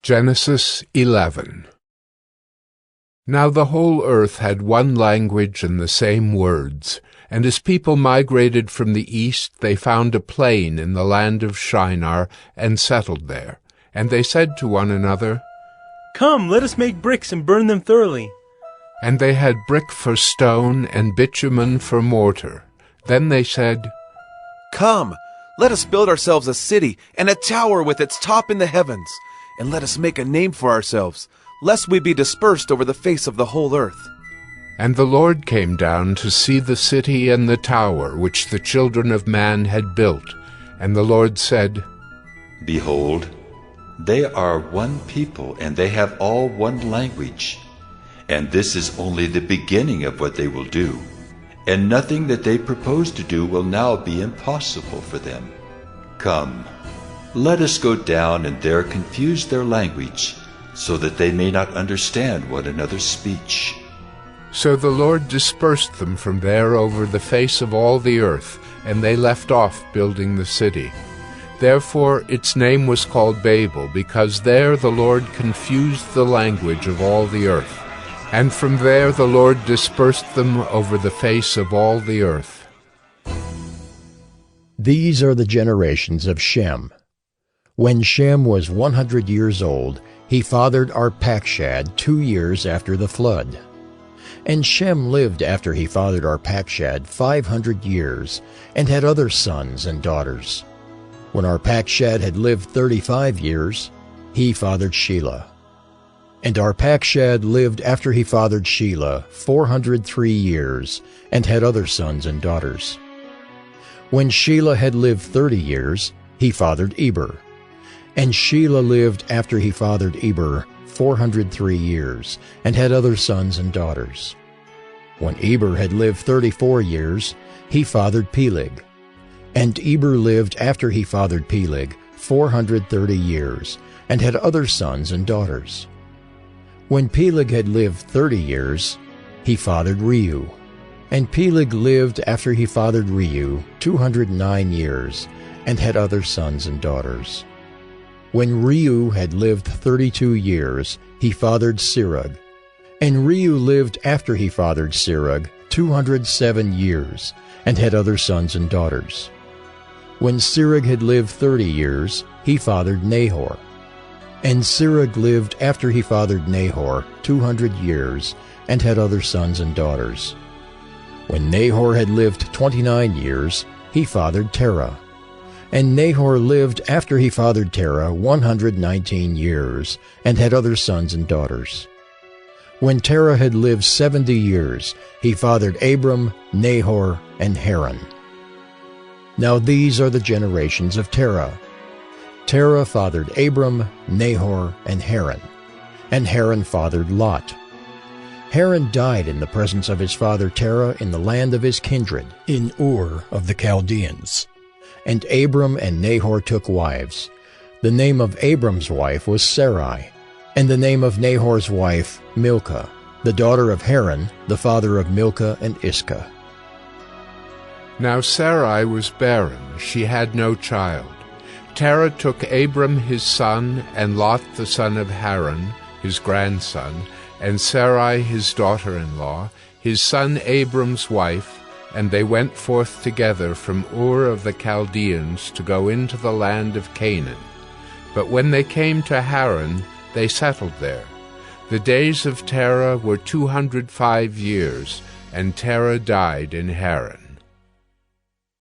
Genesis 11. Now the whole earth had one language and the same words, and as people migrated from the east, they found a plain in the land of Shinar and settled there. And they said to one another, "Come, let us make bricks and burn them thoroughly." And they had brick for stone and bitumen for mortar. Then they said, "Come, let us build ourselves a city and a tower with its top in the heavens, and let us make a name for ourselves, lest we be dispersed over the face of the whole earth." And the Lord came down to see the city and the tower which the children of man had built. And the Lord said, "Behold, they are one people, and they have all one language. And this is only the beginning of what they will do. And nothing that they propose to do will now be impossible for them. Come, let us go down and there confuse their language, so that they may not understand one another's speech." So the Lord dispersed them from there over the face of all the earth, and they left off building the city. Therefore its name was called Babel, because there the Lord confused the language of all the earth. And from there the Lord dispersed them over the face of all the earth. These are the generations of Shem. When Shem was 100 years old, he fathered Arpachshad 2 years after the flood. And Shem lived after he fathered Arpachshad 500 years, and had other sons and daughters. When Arpachshad had lived 35 years, he fathered Shelah. And Arpachshad lived after he fathered Shelah 403 years, and had other sons and daughters. When Shelah had lived 30 years, he fathered Eber. And Shelah lived after he fathered Eber 403 years, and had other sons and daughters. When Eber had lived 34 years, he fathered Peleg. And Eber lived after he fathered Peleg 430 years, and had other sons and daughters. When Peleg had lived 30 years, he fathered Reu. And Peleg lived after he fathered Reu 209 years, and had other sons and daughters. When Reu had lived 32 years, he fathered Serug. And Reu lived after he fathered Serug 207 years, and had other sons and daughters. When Serug had lived 30 years, he fathered Nahor. And Serug lived after he fathered Nahor 200 years, and had other sons and daughters. When Nahor had lived 29 years, he fathered Terah. And Nahor lived after he fathered Terah 119 years, and had other sons and daughters. When Terah had lived 70 years, he fathered Abram, Nahor, and Haran. Now these are the generations of Terah. Terah fathered Abram, Nahor, and Haran. And Haran fathered Lot. Haran died in the presence of his father Terah in the land of his kindred, in Ur of the Chaldeans. And Abram and Nahor took wives. The name of Abram's wife was Sarai, and the name of Nahor's wife Milcah, the daughter of Haran, the father of Milcah and Iscah. Now Sarai was barren, she had no child. Terah took Abram his son, and Lot the son of Haran, his grandson, and Sarai his daughter-in-law, his son Abram's wife, and they went forth together from Ur of the Chaldeans to go into the land of Canaan. But when they came to Haran, they settled there. The days of Terah were 205 years, and Terah died in Haran.